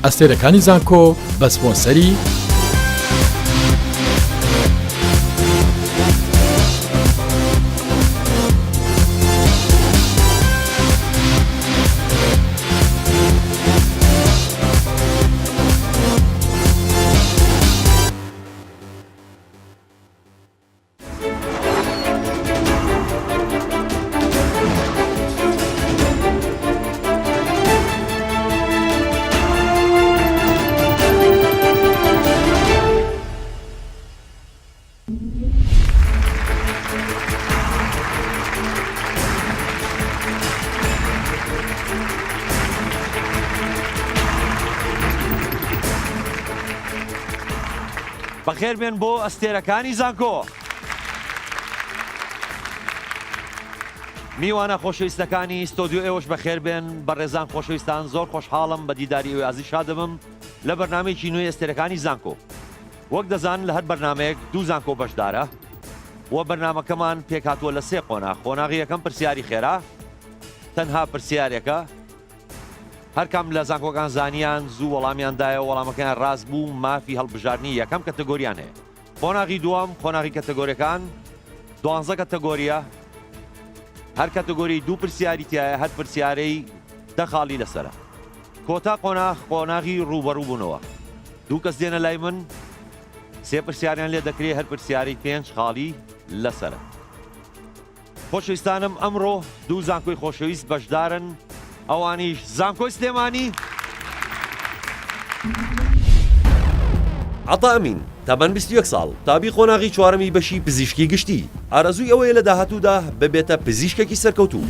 ئەستێرەکانی زانکۆ بە سپۆنسەری بەخێر بێن بۆ ئەستێرەکانی زانکۆ. میوانە خۆشەویستەکانی ستۆدیۆ ئێوەش بەخێر بێن. بە ڕێزان خۆشەویستان زۆر خۆشحاڵم بە دیداری ئێوە عەزیز شادمم لە بەرنامەیەکی نوێی ئەستێرەکانی زانکۆ. وەک دەزانن لە هەر بەرنامەیەک دوو زانکۆ بەشدارە و بەرنامەکەمان پێک هاتووە لە سێ قۆناغ. قۆناغی یەکەم پرسیاری خێرا، تەنها پرسیارێکە، هەر کام لە زانکۆکان زانیان زوو وەڵامیاندایە، وەڵامەکەیان ڕاست بوو، مافی هەڵبژاردننی یەکەم کەتەگۆریان هەیە. قۆناغی دووەم قۆناغی کەتەگۆریەکان 12 کەتەگۆریە، هەر کەتەگۆری دوو پرسیاری تایە، هەر پرسیارەی دەخاڵی لەسەرە. کۆتا قۆناغ قۆناغی ڕوبەڕوو بوونەوە. دوو کەس دێنە لای من، سێ پرسیاریان لێ دەکرێت، هەر پرسیاری 5 خاڵی لەسەرە. خۆشەویستانم ئەمڕۆ دوو زانکۆی خۆشەویست بەشدارن، ئەوانیش زانکۆی سلێمانی عەتا ئەمین تامان 21 ساڵ، تابی قۆناغی چوارەمی بەشی پزیشکی گشتی. ئارەزووی ئەوەیە لە داهاتوودا ببێتە پزیشکێکی سەرکەوتوو.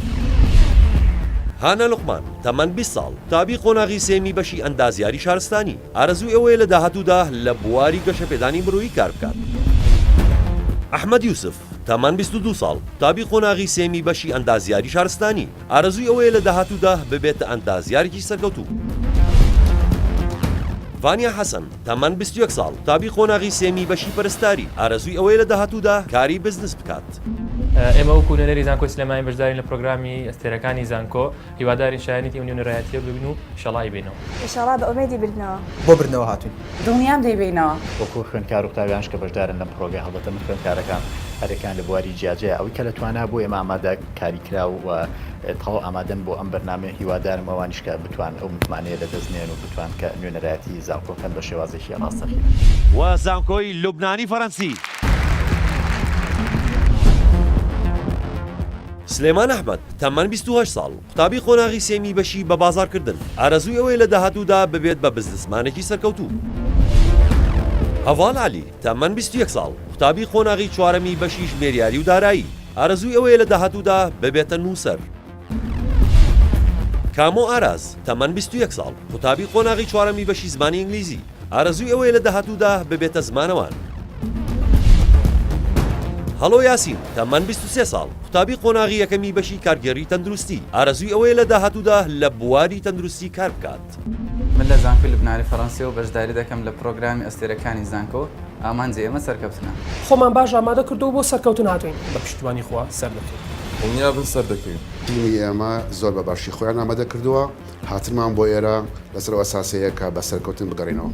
هانا لوقمان تامان 20 ساڵ، تابی قۆناغی سێمی بەشی ئەندازیاری شارستانی. ئارەزووی ئەوەیە لە داهاتوودا لە بواری گەشەپێدانی مرۆیی کار بکات. ئەحمەد یوسف تامان 22 ساڵ، تابی قۆناغی سێمی بەشی ئەندازیاری شارستانی. ئارەزووی ئەوەیە لە داهاتوودا ببێتە ئەندازیارێکی سەرکەوتوو. ڤانیا حەسەن تامان 21 ساڵ، تابی قۆناغی سێمی بەشی پەرستاری. ئارەزووی ئەوەیە لە داهاتوودا کاری بزنس بکات. ئێمە وەکو نوێنەری زانکۆی سلێمانی بەشدارین لە پرۆگرامی ئەستێرەکانی زانکۆ، هیواداری شایەنی تیم نوێنەرایەتیە ببین و ئینشەڵای بینەوە. ئینشەڵا بە ئومێدی بردنەوە بۆ بردنەوە هاتوین. دڵنیام دەیبینەوە. وەکو خوێندکار و قوتابیانش کە بەشدارن لەم پرۆگرام، هەڵبەتە من خوێندکارەکان هەرێکان لە بواری جیاجەیە ئەوەی کە لەتوانە بۆ ئێمە ئامادە کاری کرا و تەواو ئامادەن بۆ ئەم بەرنامە. هیوادارم ئەوانیش کە بتوان ئەو متمانەیە لەدەستنێن و بتوان کە نوێنەرایەتی زانکۆکەن بە شێوازێکی ڕاستەخیە. و زانکۆی لوبنانی فەڕەنسی. سلێمان ئەحمەد تامان 28 ساڵ، قوتابی قۆناغی سێمی بەشی بە بازارکردن. ئارەزووی ئەوەیە لە داهاتوودا ببێت بە بزنسمانێکی سەرکەوتوو. هەڤال عەلی تامان 21 ساڵ، قوتابی قۆناغی چوارەمی بەشی ژمێریاری و دارایی. ئارەزووی ئەوەیە لە داهاتوودا ببێتە نووسەر. کامۆ ئاراز تامان 21 ساڵ، قوتابی قۆناغی چوارەمی بەشی زمانی ئینگلیزی. ئارەزووی ئەوەیە لە داهاتوودا ببێتە زمانەوان. هەڵۆ یاسین تامان 23 ساڵ، قوتابی قۆناغی یەکەمی بەشی کارگێڕی تەندروستی. ئارەزووی ئەوەیە لە داهاتوودا لە بواری تەندروستی کار بکات. من لە زانکۆی لوبنانی فەڕەنسی و بەشداری دەکەم لە پرۆگرامی ئەستێرەکانی زانکۆ. ئامانجی ئێمە سەرکەوتنە. خۆمان باش ئامادە کردو بۆ سەرکەوتن هاتوین. بە پشتیوانی خوا سەر دەکەین. دڵنیا بن سەر دەکەین. تیمی ئێمە زۆر بە باشی خۆیان ئامادە کردووە. هاتنمان بۆ ئێرە لەسەر ئەساسەیە کە بە سەرکەوتن بگەڕێنەوە.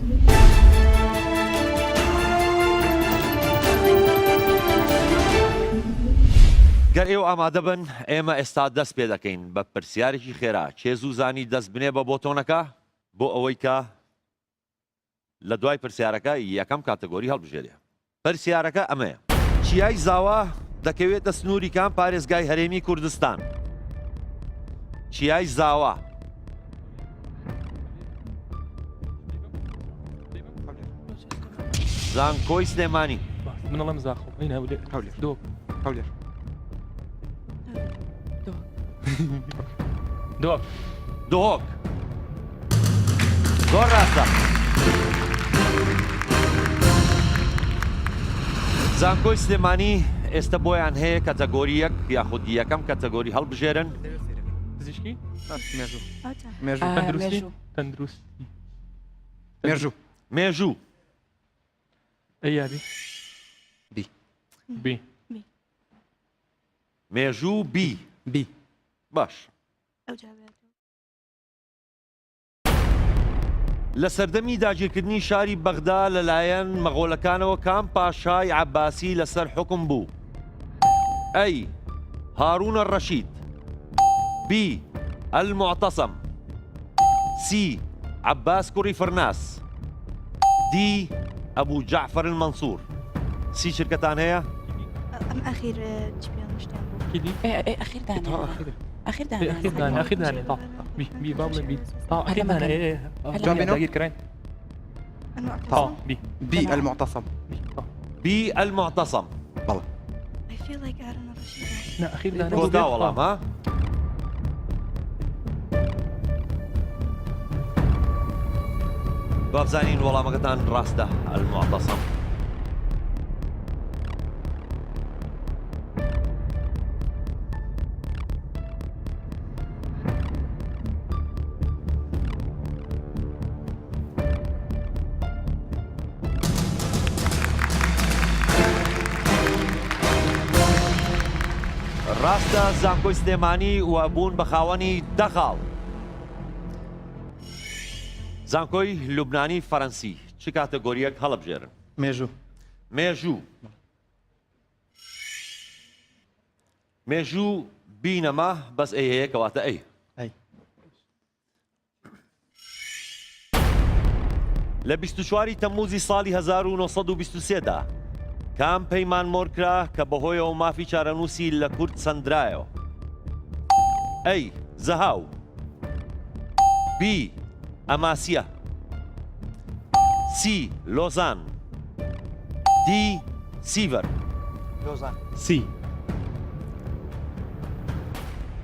گەر ئێوە ئامادە بن، ئێمە ئێستا دەست پێ دەکەین بە پرسیارێکی خێرا. چێزوو دەست بنێ بە بۆتۆنەکە بۆ ئەوەی کە لە دوای پرسیارەکە یەکەم کاتەگۆری هەڵبژێرێ. پرسیارەکە ئەمەیە: چیای زاوا دەکەوێتە سنووری کام پارێزگای هەرێمی کوردستان؟ چیای زاوا؟ زانکۆی سلێمانی. منەڵەم زاخۆ دۆ هەولێر. دۆک. دۆک. زۆر ڕاستە. زانکۆی سلێمانی ئێستا بۆیان هەیە کەتەگۆری یەک یاخود یەکەم کەتەگۆری هەڵبژێرن. پزیشکی؟ مێژوو. تەندروستی. مێژوو. مێژوو. ئەیابی. بی. مێژوو بی. بی. باش. لە سەردەمی داگیرکردنی شاری بەغدا لەلایەن مەغۆلەکانەوە کام پاشای عەباسی لەسەر حکم بوو؟ ئەی هاڕونە ڕەشید، بی المعتصم، سی عەباس کوڕی فرناس، دی ئەبوو جەعفەر المەنسوور. سی شرکەتان هەیە؟ ئەم ئەخیر چیان مشتیان بوو كيدي ئەخیر دانا ئەخیر دانا اخير داني اخير داني طب بي بابل بي اخير داني ايه جون بينو؟ دقيقة كرين المعتصم بي بي المعتصم. بی المعتصم. I feel like هارون الرشيد لا اخير داني کۆتا وەڵام ها؟ بابزانین وەڵامەکەتان ڕاستە المعتصم. ڕاستە زانکۆی سلێمانی و بوون بە خاوەنی دەخاڵ. زانکۆی لوبنانی فەڕەنسی چ کاتەگۆریەک هەڵەبژێرن؟ مێژوو. مێژوو. مێژوو بینەمە بەس ئەی هەیە کەواتە ئەی. ئەی. لە 24 تەمموزی ساڵی 1923دا کام پەیمان مۆرکرا کە بەهۆیەوە مافی چارەنووسی لە کورد سەندرایەوە؟ ئەی زەهاو، بی ئەماسیە، سی لۆزان، دی سیڤەر. سي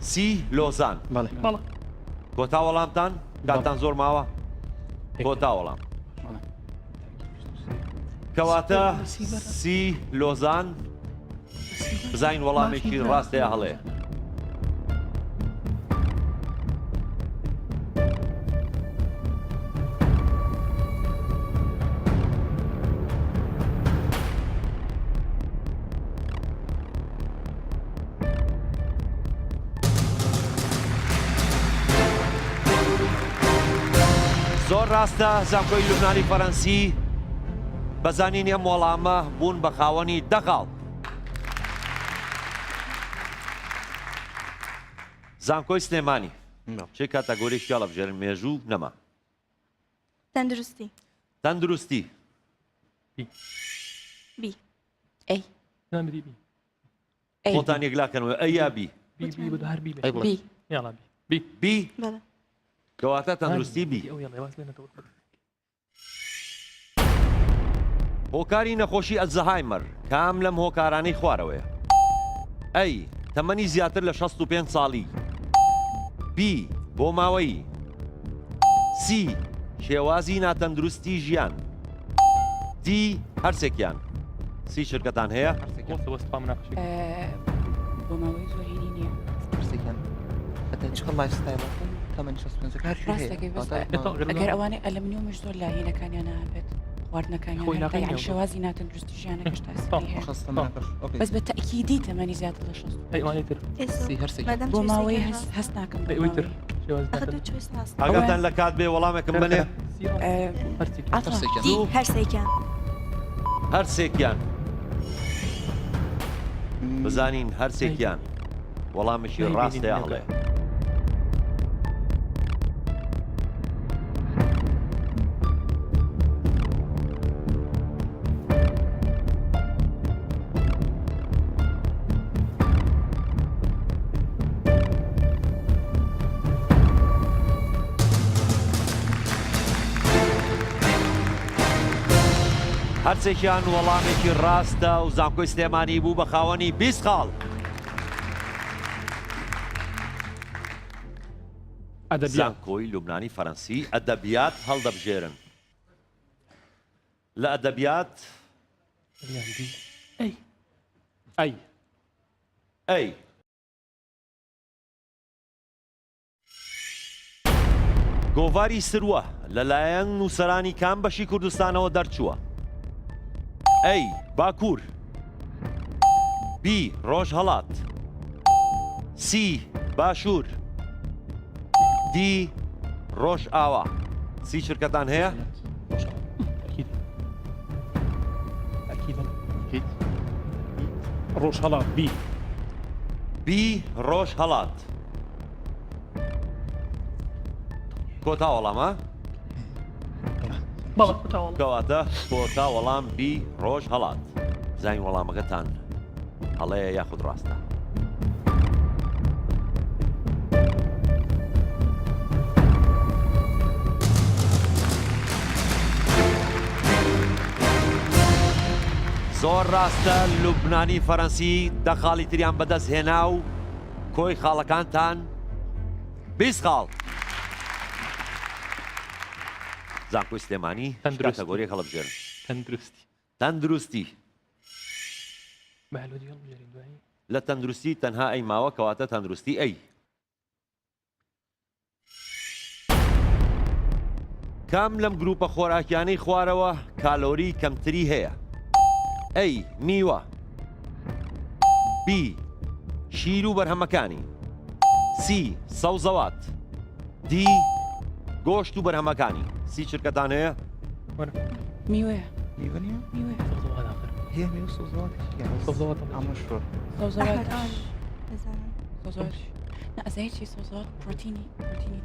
سی لۆزان. بەڵێ. کۆتا وەڵامتان؟ کاتتان زۆر ماوە؟ کۆتا وەڵام. کەواتە سی لۆزان بزانین وەڵامێکی ڕاستەیە هەڵەیە. زۆر ڕاستە زانکۆی لوبنانی فەڕەنسی بەزانینی ئەم وەڵامە بوون بە خاوەنی دەخاڵ. زانکۆی سلێمانی چه کاتەگۆریشی هەڵەبژێرن؟ مێژوو نەما. تەندروستی تەندروستی. بی ئەی نعم بدي بي خۆتان یەکلاکەنەوە ئەی یا بی؟ بي بده هر بي بی يلا بي بی بەڵێ کەواتە تەندروستی بی. او يلا يواز لنا تو هۆکاری نەخۆشی ئەلزەهایمەر کام لەم هۆکارانەی خوارەوەیە؟ ئەی تەمەنی زیاتر لە 65 ساڵی، بی بۆ ماوەی، سی شێوازی ناتەندروستی ژیان، دی هەرسێکیان. سی شرکەتان هەیە؟ وسط مناقشه بۆ ماوەی زۆرینی نییە ئەگەر ئەوانەی ئەلمنیۆمش زۆر لاهینەکانیان نابێت خواردنەکانیان شێوازی ناتەندروستی ژیانەکەش تاسیری هەیە بەس بە تەئکیدی تەمەنی زیاتر لە 60 اي واني تر بۆ ماوەی هەست ناکەم اي ويتر شواز ئەگەرتان لە کات بێ وەڵامێکم بنێ؟ هەرسێکیان هەرسێکیان. بزانین هەرسێکیان وەڵامێکی ڕاستەیە هەڵەیە. هەرسێکیان وەڵامێکی ڕاستە و زانکۆی سلێمانی بوو بە خاوەنی 20 خاڵ. زانکۆی لوبنانی فەڕەنسی ئەدەبیات هەڵدەبژێرن. لە ئەدەبیات اي اي ئەی گۆڤاری سروە لەلایەن نووسەرانی کام بەشی کوردستانەوە دەرچووە؟ ئەی باکوور، بی ڕۆژهەڵات، سی باشوور، دی ڕۆژ ئاوا. سی شرکەتان هەیە؟ اكيد اكيد اكيد روش هلا بي بی ڕۆژ هەڵات کۆتا وەڵامە؟ بەڵێ کوتاوەڵ کەواتە کۆتا وەڵام بی ڕۆژ هەڵات زانین وەڵامەکەتان هەڵەیە یاخود ڕاستە. زۆر ڕاستە لوبنانی فەرەنسی دەخاڵی تریان بەدەست هێنا و کۆی خاڵەکانتان 20 خاڵ. زانکۆی سلێمانی کاتەگۆریەک هەڵبژێرن. تەندروستی لە تەندروستی تەنها ئەی ماوە کەواتە تەندروستی ئەی. کام لەم گروپە خۆراکیانەی خوارەوە کالۆری کەمتری هەیە؟ ئەی میوە، بی شیر و بەرهەمەکانی، سی سەوزەوات، دی گۆشت و بەرهەمەکانی. سی چرکەتان هەیە؟ میوەیە میوە نیە؟ میوەیە هەیە میوە سۆزەوات ئەمە شۆر سەوزەوات نه ئەزای چی سەوزەوات پرۆتینی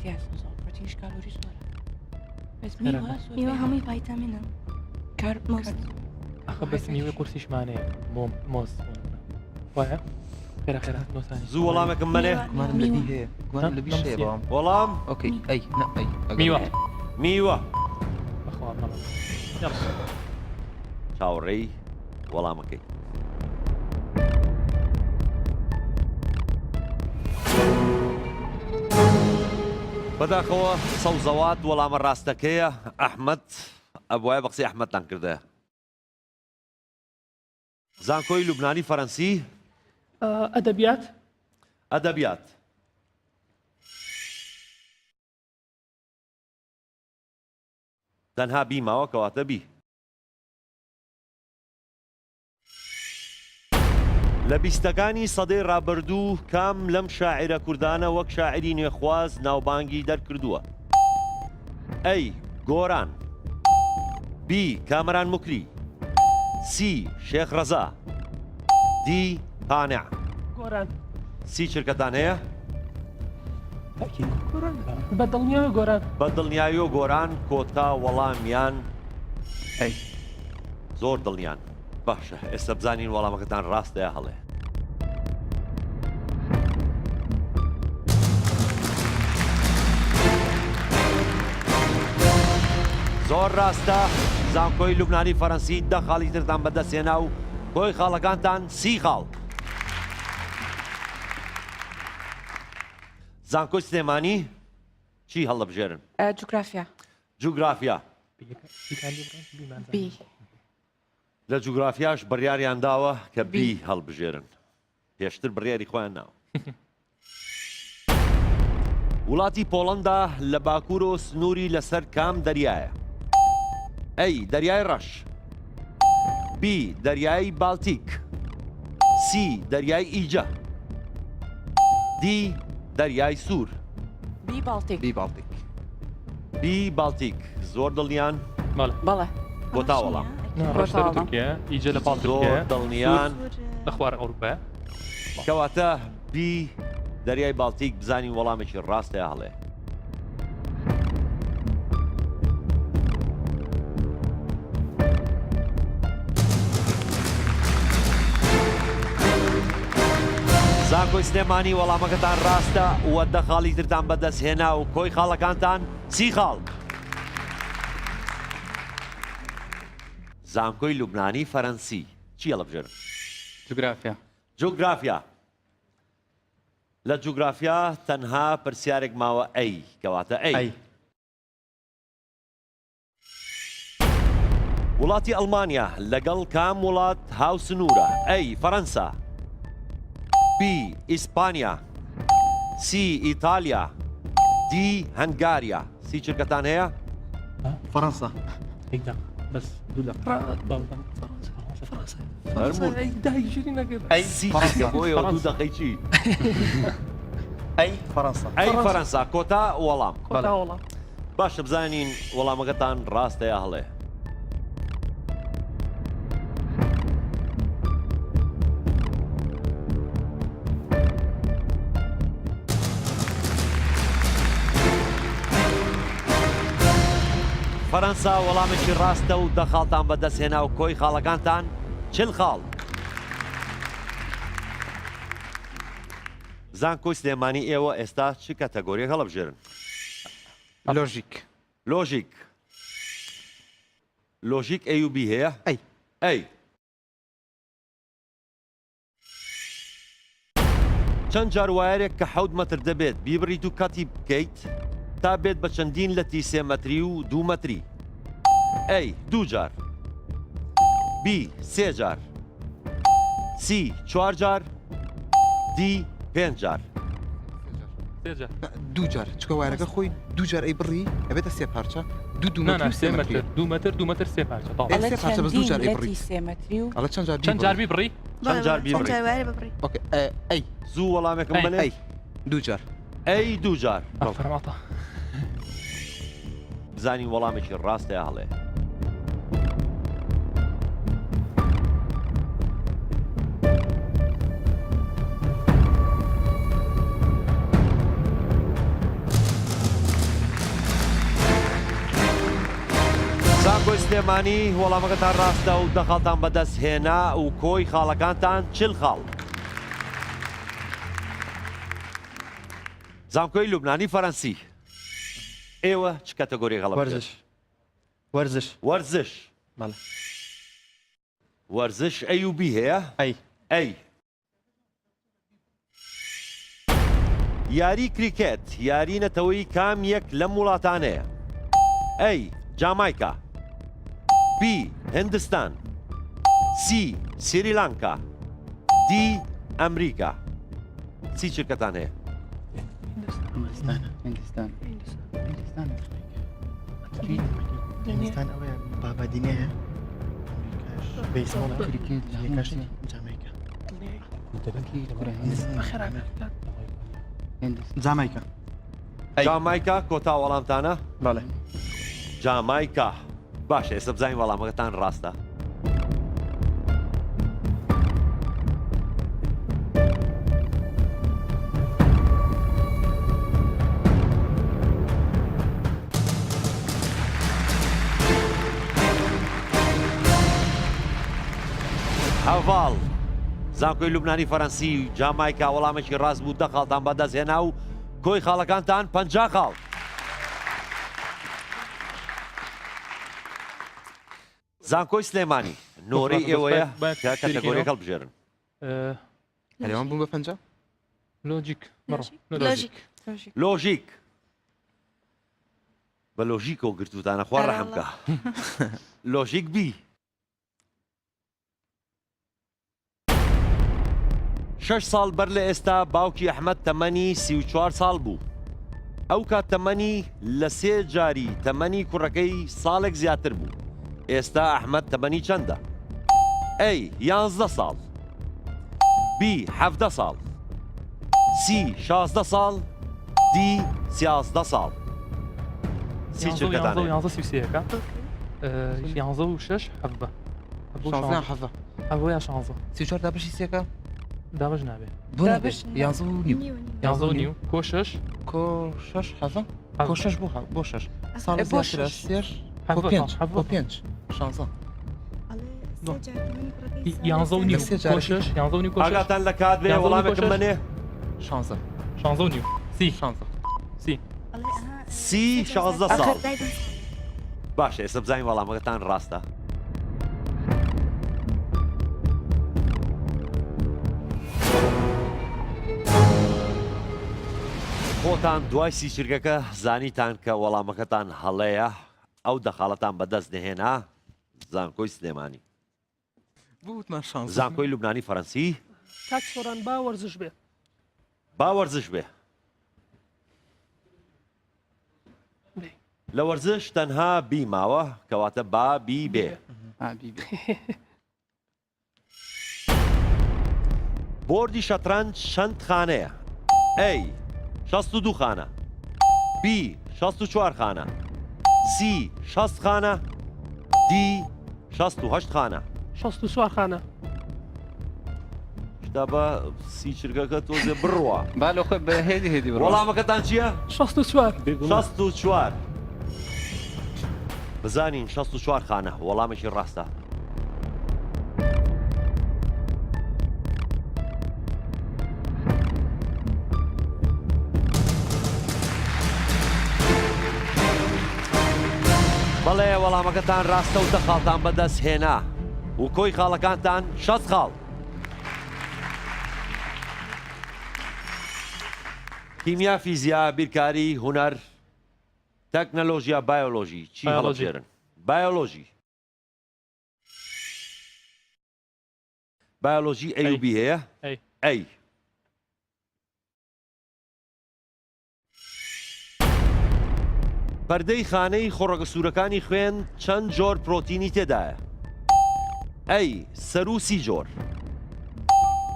تیا سەوزەوات پرۆتینیش کالۆری زۆرە بەس میوە هەمووی ڤایتامینە کار ئەخە بەس میوەی قورسیشمانەیە مۆز وایە؟ خێرا خێرا نۆسانی زوو وەڵامێکم منێ؟ گومانم لەبی هەیە گومانم لەبی شەیە بەڵام وەڵام؟ ئۆکەی ئەی نە ئەی میوە میوە بەخوا مەڵە چاوەڕێی وەڵامەکەی. بەداخەوە سەوزەوات وەڵامە ڕاستەکەیە. ئەحمەد ئەبوایە بە قسەی ئەحمەدتان کردەیە. زانکۆی لوبنانی فەرەنسی ئەدەبیات ئەدەبیات تەنها بیماوە کەواتە بی. لە بیستەکانی سەدەی ڕابردوو کام لەم شاعیرە کوردانە وەک شاعری نوێخواز ناوبانگی دەرکردووە؟ ئەی گۆران، بی کامەران موکری، سی شێخ ڕەزا، دی قانع. گۆران سی چرکەتان هەیە؟ بەدڵنیاوی گۆران بەدڵنیایی و گۆران کۆتا وەڵامیان ئەی زۆر دڵنیان. باشە ئێستا بزانین وەڵامەکەتان ڕاستەیە هەڵێ. زۆر ڕاستە زانکۆی لوبنانی فەرەنسی 10 خاڵی ترتان بەدەستێنا و کۆی خاڵەکانتان 30 خاڵ. زانکۆی سلێمانی چی هەڵەبژێرن؟ جوگرافیا جوگرافیا. بی لە جوگرافیاش بڕیاریان داوە کە بی هەڵبژێرن. پێشتر بڕیاری خۆیان ناوە. وڵاتی پۆڵەندا لە باکوور و سنووری لەسەر کام دەریایە؟ ئەی دەریای ڕەش، بی دەریای بالتیک، سی دەریای ئیجە، دی دەریای سوور. بی بالتیک بی باڵتیک بی بالتیک. زۆر دڵنیان؟ بەڵێ کۆتا وەڵام. ڕۆشتە لە تورکیا ئیجە لە پاڵ تورکیا زۆر دڵنیان لە خوار ئەوروپا. کەواتە بی دەریای بالتیک بزانین وەڵامێکی ڕاستەیە هەڵێ. زانکۆی سلێمانی وەڵامەکەتان ڕاستە وە 10 خاڵی ترتان بەدەست هێنا و کۆی خاڵەکانتان 30 خاڵ. زانکۆی لوبنانی فەرەنسی چی هەڵەبژێرن؟ جوگرافیا جوگرافیا. لە جوگرافیا تەنها پرسیارێک ماوە ئەی کەواتە ئەی. وڵاتی ئەڵمانیا لەگەڵ کام وڵات هاوسنوورە؟ ئەی فەرەنسا، بی ئیسپانیا، سی ئیتالیا، دی هەنگاریا. سی چرکەتان هەیە؟ فەرەنسا بەس دوو لە داگیری نەکرد سی بۆیەوە 2 دقەی چی؟ ئەی فەرەنسا ئەی فەرەنسا. کۆتا وەڵام. کۆتا وەڵام باشە بزانین وەڵامەکەتان ڕاستە یا هەڵێ. فەرەنسا وەڵامێکی ڕاستە و دەخاڵتان بەدەستهێنا و کۆی خاڵەکانتان چل خاڵ. زانکۆی سلێمانی ئێوە ئێستا چ کاتەگۆریەک هەڵەبژێرن؟ لۆژیک. لۆژیک. لۆژیک ئەی و بی هەیە؟ ئەی. چەند جار وایەرێک کە 7 مەتر دەبێت بیبڕیت و کاتی بکەیت تا بێت بە چەندین لەتی 3 مەتری و 2 مەتری؟ ئەی 2 جار. بی 3 جار. سی 4 جار. دی 5 جار. 2 جار چکە وایرەکە خۆی 2 جار ئەی بڕی ئەبێتە 3 پارچە 2 مەتر 3 مەتر 2 مەتر 2 مەتر 3 پارچە ئەڵە پارچە بەس 2 جار ئەی بڕی. ئەڵە چەند جار بیبڕی؟ چەند جار بیبڕی؟ ئۆکێ ئەی زوو وەڵامێکم بنێ؟ ئەی 2 جار. ئەی 2 جار. فەرماتە. بزانین وەڵامێکی ڕاستە یا هەڵێ. زانکۆی سلێمانی وەڵامەکەتان ڕاستە و دەخاڵتان بەدەست هێنا و کۆی خاڵەکانتان چل خاڵ. زانکۆی لوبنانی فەرەنسی ئێوە چ کاتەگۆری هەڵە؟ وەرزش. وەرزش. بەڵێ. وەرزش ئەی و بی هەیە؟ ئەی. یاری کریکێت یاری نەتەوەی کام یەک لەم وڵاتانەیە؟ ئەی جامایکا. بی هندستان. سی سریلانکا. دی ئەمریکا. چی چرکەتان هەیە؟ هندستان. هندستان ئەوەیە بابەدینەیە. جامایکا. جامایکا کۆتا وەڵامتانە؟ بەڵێ. جامایکا. باشە ئێستا بزانین وەڵامەکەتان ڕاستە. هەڤاڵ. زانکۆی لوبنانی فەرەنسی و جامایکا وەڵامێکی ڕاست بوو دەخاڵتان بەدەستهێنا و کۆی خاڵەکانتان 50 خاڵ. زانکۆی سلێمانی نۆرەی ئێوەیە کە کاتەگۆریەک هەڵبژێرن. هەلێوان بوون بە 50؟ لۆجیک. لۆژیک. بە لۆژیکۆ گرتوتانە خوا ڕەحم بکە. لۆژیک بی. 6 ساڵ بەر لە ئێستا باوکی ئەحمەد تەمەنی 34 ساڵ بوو. ئەو کات تەمەنی لە 3 جاری تەمەنی کوڕەکەی ساڵێک زیاتر بوو. ئێستا ئەحمەد تەمەنی چەندە؟ ئەی 11 ساڵ. بی 17 ساڵ. سی 16 ساڵ. دی 13 ساڵ. سی چرکەتانە؟ 11 11 و 6 حەبە. 16 ئەوە یا 16. 34 دابشی سێکە؟ دابش نابێ. دابش 11 و نیو. 11 و نیو. کۆ 6. کۆ 6 حەفە؟ کۆ 6 بۆ 6. ساڵ زیاترە سێر. کۆ 5. 16. 11 و نیو. کۆ 6. 11 و نیو کۆ 6. ئاگاتان لە کات بێ وەڵامێکم بنێ؟ 16. 16 و نیو. سی. 16. سی. سی 16 ساڵ. باشە ئێستا بزانین وەڵامەکەتان ڕاستە. خۆتان دوای سی چرکەکە زانیتان کە وەڵامەکەتان هەڵەیە ئەو دەخاڵەتان بەدەست دەهێنا. زانکۆی سلێمانی. زانکۆی لوبنانی فەرەنسی کاک سۆران با وەرزش بێ. با وەرزش بێ. لە وەرزش تەنها بی ماوە کەواتە با بی بێ. بۆردی شەترەنج چەند خانەیە؟ ئەی 62 خانە. بی 64 خانە. سی 60 خانە دی 68 خانە 64 خانە شتا بە سی چرکەکە تۆزێ بڕوە بالو خۆ بە هێدی هێدی بڕۆ وەڵامەکەتان چییە؟ 64 64 بزانین 64 خانە وەڵامێکی ڕاستە بەڵێ وەڵامەکەتان ڕاستە و دەخاڵتان بەدەست هێنا و کۆی خاڵەکانتان 60 خاڵ کیمیا فیزیا بیرکاری هونەر تەکنەلۆژیا بایۆلۆژی چی هەڵەبژێرن بایۆلۆژی بایۆلۆژی ئەی و بی هەیە ئەی پەردەی خانەی خۆڕەگە سوورەکانی خوێن چەند جۆر پرۆتینی تێدایە ئەی سەر و 30 جۆر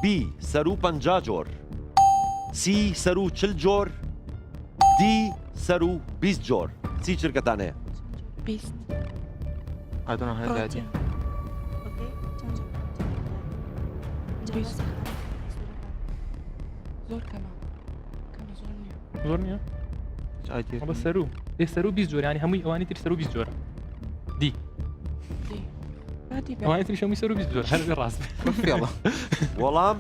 بی سەر و 50 جۆر سی سەر و 40 جۆر دی سەر و 20 جۆر چی چرکەتان هەیە 20 زۆر کەمە زۆر نییە بە سەرو لێ سەر و 20 جۆرانی هەمووی ئەوانی تر سەر و 20 جۆرە دی ئەوانی تریش هەمووی سەر و 20 جۆر هەر ڕاست وەڵام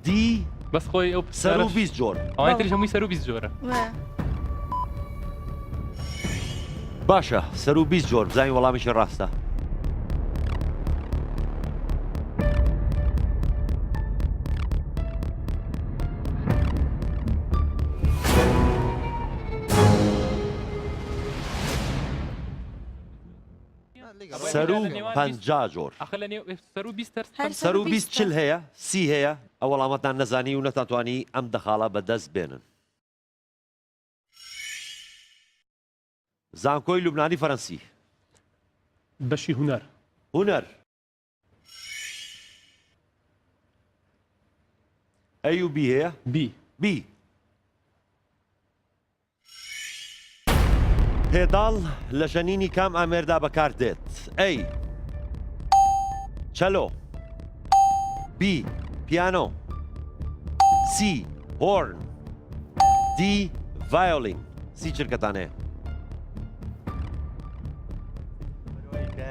دی بەس خۆی ئەو سەر و 20 جۆر ئەوانی تریش هەمووی سەر و 20 جۆرە باشە سەر و 20 جۆر بزانین وەڵامیشی ڕاستە سەر و 50 جۆر سەر و 20 چل هەیە سی هەیە ئەو وەڵامەتان نەزانی و نەتانتوانی ئەم دەخاڵە بەدەست بێنن زانکۆی لوبنانی فەرەنسی بەشی هونەر هونەر ئەی و بی هەیە بی پێداڵ لە ژەنینی کام ئامێردا بەکار دێت ئەی چەلۆ بی پیانۆ سی هۆرن دی ڤایۆلین سی چرکەتان هەیە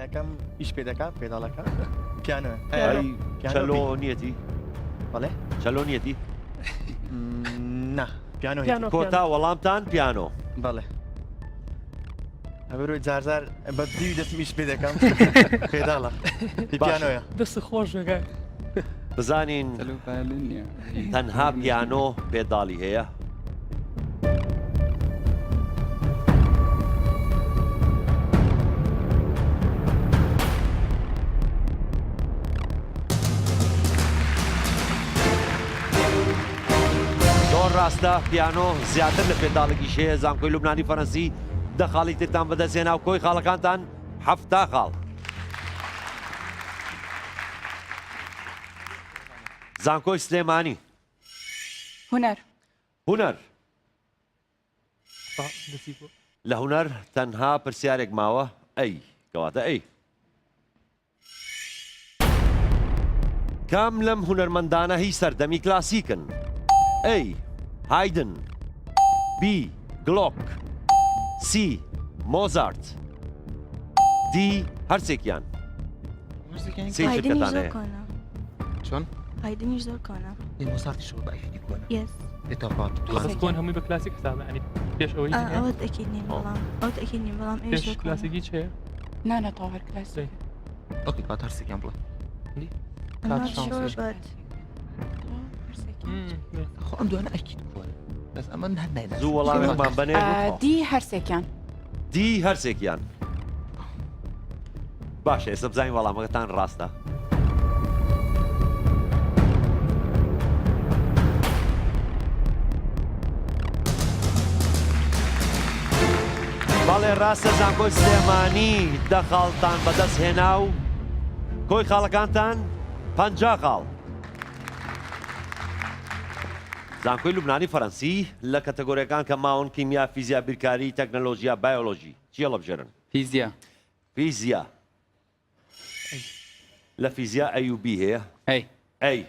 یەکەم ئیش پێ دەکات پێداڵەکە پیانۆ چەلۆ نیەتی بەڵێ چەلۆ نیەتی نا پیانۆ کۆتا وەڵامتان پیانۆ بەڵێ ئەبروی جارجار بە دیوی دەستم ئیش پێ دەکەم پێداڵە پیانۆیە دەست خۆش دەکە بزانین تەنها پیانۆ پێداڵی هەیە ڕاستە پیانۆ زیاتر لە پێداڵێکی شەیە زانکۆی لوبنانی فەرەنسی دەخاڵی تێتان بەدەستێنا و کۆی خاڵەکانتان 7 خاڵ زانکۆی سلێمانی هونەر هونەر لە هونەر تەنها پرسیارێک ماوە ئەی کەواتە ئەی کام لەم هونەرمەندانە هی سەردەمی کلاسیکن ئەی هایدن بی گلۆک سی مۆزارت دی هەرسێکیان سی چرکەتان هەیە چۆن؟ هایدنیش زۆر کۆنا مۆزارتی شۆ باشی کۆنا کۆن هەمووی بە کلاسیک حسابە ئەنی پێش ئەوەی ئەوەت ئەکید نیم بەڵام ئەوت ئەکید نیم بەڵام پێش کلاسیکی چێ؟ نانەتەوە هەر کلاسیک ئۆکی کات هەرسێکیان بڵێ خۆ ئەم دوانە ئەکید کۆنە بەس ئەمە هەر نایدە زوو وەڵامێکمان بەنێ دی هەرسێکیان دی هەرسێکیان باشە ئێستا بزانین وەڵامەکەتان ڕاستە بەڵێ ڕاستە زانکۆی سلێمانی دەخاڵتان بەدەست هێنا و کۆی خاڵەکانتان 50 خاڵ زانکۆی لوبنانی فەڕەنسی لە کەتەگۆریەکان کە ماون کیمیا فیزیا بیرکاری تەکنەلۆژیا بایۆلۆژی چی هەڵەبژێرن؟ فیزیا فیزیا لە فیزیا ئەی و بی هەیە؟ ئەی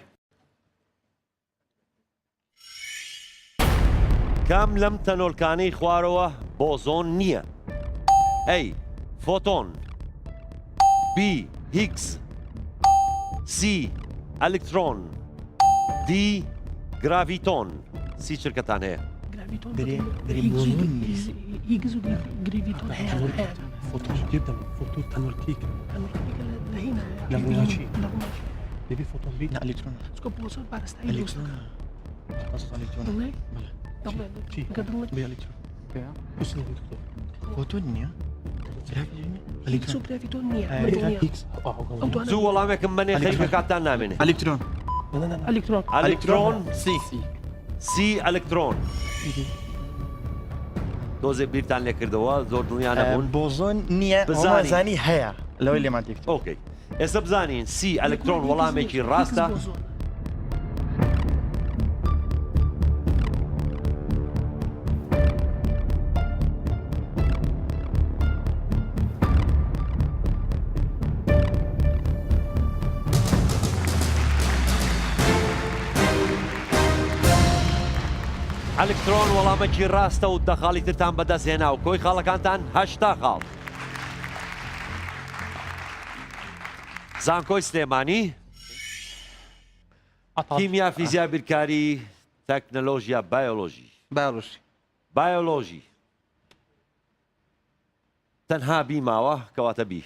کام لەم تەنۆلکانەی خوارەوە بۆزۆن نییە؟ ئەی فۆتۆن، بی هیگز، سی ئەلکترۆن، دی گراڤیتۆن. سی چرکەتان هەیە؟ هيجز جريفيتون فوتون جدا فوتون تنوركيك لما شيء نبي فوتون بي الكترون سكوب وصل بارست الكترون اصلا الكترون شي بي الكترون بس نقول فوتون الكترون جرافيتون زوو وەڵامێکم منێ خەریکە کاتان نامێنێ. الکترۆن ئەلکترۆن سی ئەلکترۆن. دۆزێ بیرتان لێ کردەوە زۆر دڵنیا نەبوون. بۆزۆن نییە بزانی هەیە لەوەی لێمان تێکت. ئۆکەی ئێستا بزانین سی ئەلکترۆن وەڵامێکی ڕاستە. ئەلکترۆن وەڵامێکی ڕاستە و دەخاڵی ترتان بەدەستهێنا و کۆی خاڵەکانتان 8 خاڵ. زانکۆی سلێمانی کیمیا فیزیا بیرکاری تەکنەلۆژیا بایۆلۆژی تەنها بی ماوە کەواتە بی.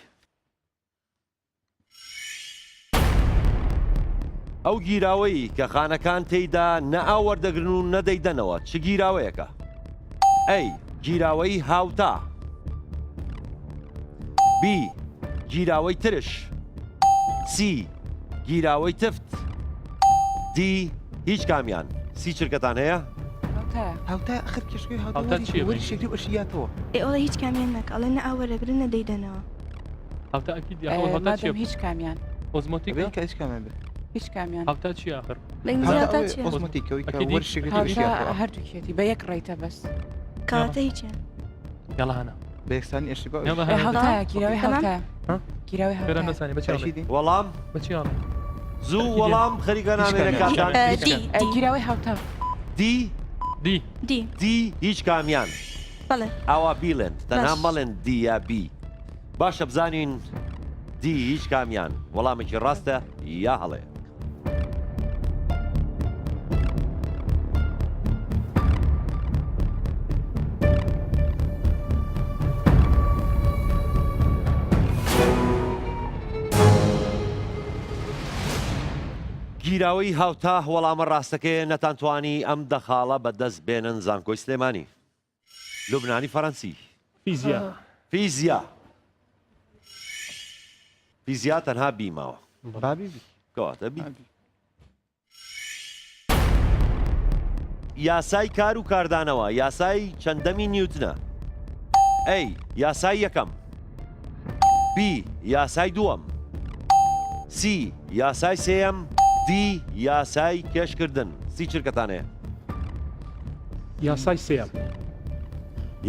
ئەو گیراوەی کە خانەکان تێیدا نە ئاوەردەگرن و نەدەیدەنەوە چ گیراوەیەکە؟ ئەی گیراوەی هاوتا، بی گیراوەی ترش، سی گیراوەی تفت، دی هیچ کامیان. سی چرکەتان هەیە؟ هاوتا ئەخر کێشەکەی هاوتا وەری شێکری وەشیاتەوە. ئێوە هیچ کامیان ناکە ئەڵێ نە ئاوەرەگرن نەدەیدەنەوە. هاوتا ئەکید هاوتا چییە؟ هیچ کامیان ئۆزمۆتیکە کە هیچ کامیان بێت. هیچ کامیان. هاوتا چی آخر؟ لە ئینگلیزیاتا چییە؟ ئۆزمۆتیکەوەی کە وەری شێکری وەشیاتەوە. هەردووکێتی بە یەک ڕێیتە بەس. کەواتە هیچیان. یاڵا هەنا. بە یەکسانی ئێشتبا هاوتایە گیراوەی هاوتایە. گیراوەی فێرە هاوتایە. نەزانی بەچی وەڵام بەچی ئاڵێ؟ زوو وەڵام خەریکە نامێنە کاتان. گیراوەی هاوتا. دی هیچ کامیان. بەڵێ ئاوا بیڵێن تەنها مەڵێن دی یا بی. باشە بزانین دی هیچ کامیان وەڵامێکی ڕاستە یا هەڵێ. گیراوەی هاوتا وەڵامە ڕاستەکەی نەتانتوانی ئەم دەخاڵە بەدەست بێنن زانکۆی سلێمانی. لوبنانی فەڕەنسی فیزیا تەنها بیماوە کەواتە بی. یاسای کار و کاردانەوە یاسای چەندەمی نیوتنە؟ ئەی یاسای یەکەم، بی یاسای دووەم، سی یاسای سێیەم، دی یاسای کێشکردن. سی چرکەتان هەیە؟ یاسای سێم.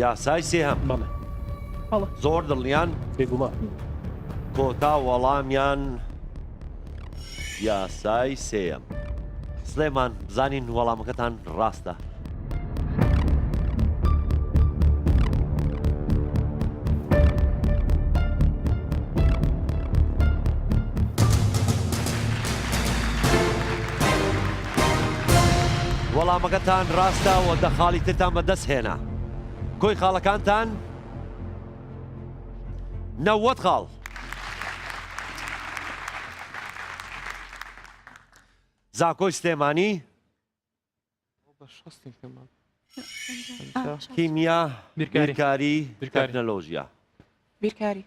یاسای سێهەم. زۆر دڵنیان؟ بێگومان. کۆتا وەڵامیان یاسای سێیەم. سلێمان بزانین وەڵامەکەتان ڕاستە. وەڵامەکەتان ڕاستە و دەخاڵی ترتان بەدەست هێنا. کۆی خاڵەکانتان 90 خاڵ. زانکۆی سلێمانی کیمیا بیرکاری تەکنەلۆژیا بیرکاری.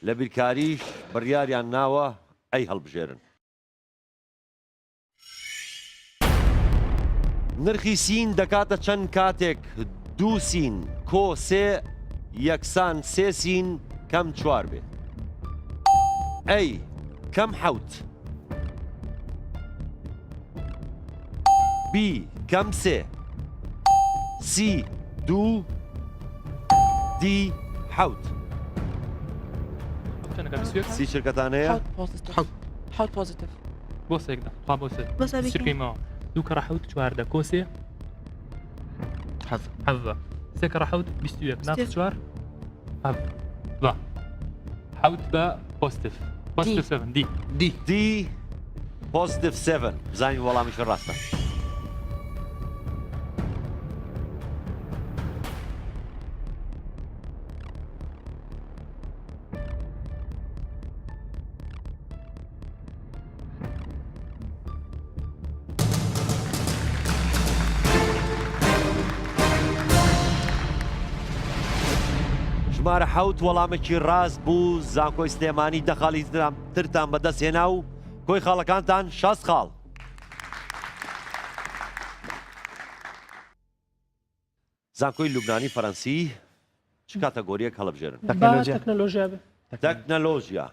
لە بیرکاریش بڕیاریان ناوە ئەی هەڵبژێرن. نرخی سین دەکاتە چەند کاتێک 2 سین کۆ 3 یەکسان 3 سین کەم 4 بێ؟ ئەی کەم 7، B کەم 3 C 2 D 7 سی شرکەتان هەیە حوت بوزيتيف بۆ سێکدا خوا بۆ سێ بۆ سێ بکەین. سرکەیمەوە دوو کە ڕەحوت چواردە کۆسێ حەڤە سێ کە ڕەحوت 21 ناقص 4 حەڤە حەوت بە پۆزیتیف پۆزیتیف 7 D پۆزیتیف 7 زانی وەڵامیشە ڕاستە ژمارە حەوت وەڵامێکی ڕاست بوو زانکۆی سلێمانی دەخاڵی ترتان بەدەست هێنا و کۆی خاڵەکانتان 60 خاڵ زانکۆی لوبنانی فەرەنسی چ کاتەگۆریەک هەڵبژێرن تەکنەلۆژیا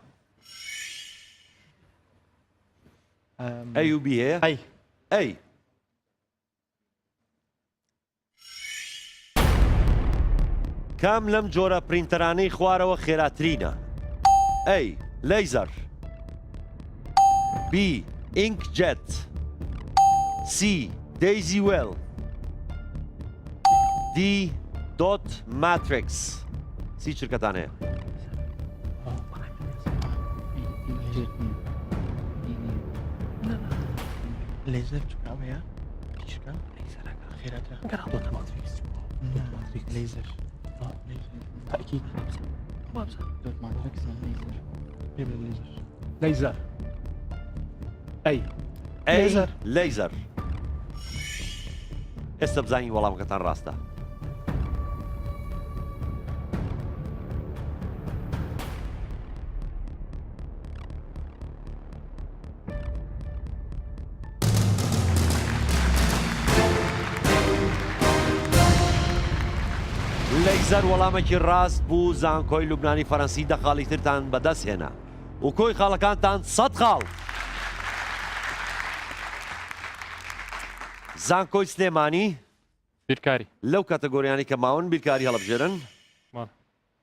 ئەی و بی هەیە ئەی کام لەم جۆرە پرینتەرانەی خوارەوە خێراترینە ئەی لەیزەر B inkjet C daisy well D dot matrix سی شرکەتان هەیە ليزر تشوفها تشكا خيراتها دوت ماتريكس ليزر تأكيد دوت ماتريكس ليزر أي لەیزەر ئێستا بزانین وەڵامەکەتان ڕاستە لەیزەر وەڵامێکی ڕاست بوو زانکۆی لوبنانی فەرەنسی دەخاڵی ترتان بەدەست هێنا و کۆی خاڵەکانتان 100 خاڵ زانکۆی سلێمانی بیرکاری لەو کاتەگۆریانی کە ماون بیرکاری هەڵبژێرن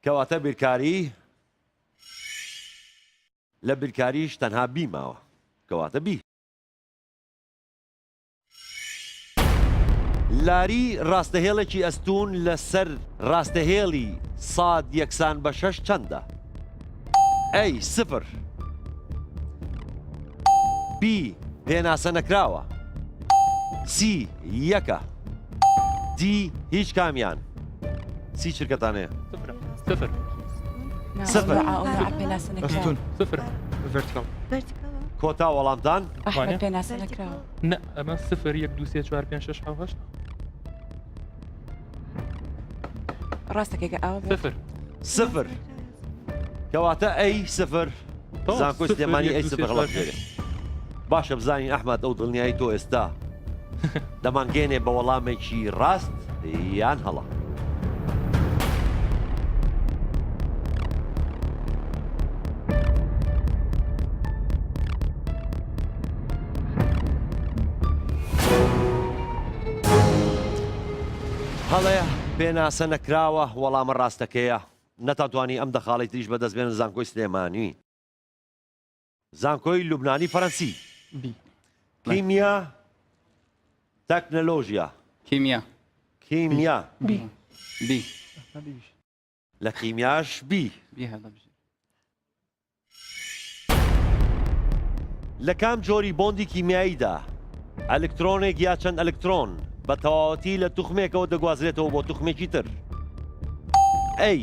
کەواتە بیرکاری لە بیرکاریش تەنها بی ماوە کەواتە بی لاری ڕاستەهێڵێکی ئەستون لەسەر ڕاستەهێڵی ساد یەکسان بە 6 چەندە ئەی 0 B پێناسە نەکراوە C یەکە D هیچ کامیان سی شرکەتان هەیە صفر صفر فيرتيكال کۆتا وەڵامتان ئەحمەد پێناسە نەکراوە نه ئەمە 0 1 2 3 4 5 6 7 8 ڕاستەکەگە ئەوە صفر کەواتە ئەی 0 زانکۆی سلێمانی ئەی 0 هەڵبژێرێ باشە بزانین ئەحمەد ئەو دڵنیایی تۆ ئێستا دەمانگەێنێ بە وەڵامێکی ڕاست یان هەڵە هەڵەیە پێناسە نەکراوە وەڵامە ڕاستەکەیە نەتانتوانی ئەم دەخاڵی تریش بەدەست بێنن زانکۆی سلێمانی زانکۆی لوبنانی فەرەنسی کیمیا تەکنەلۆژیا کیمیا بی لە کیمیاش بی لە کام جۆری بۆندی کیمیاییدا ئەلکترۆنێک یا چەند ئەلکترۆن بە تەواوەتی لە توخمێکەوە دەگوازرێتەوە بۆ توخمێکی تر ئەی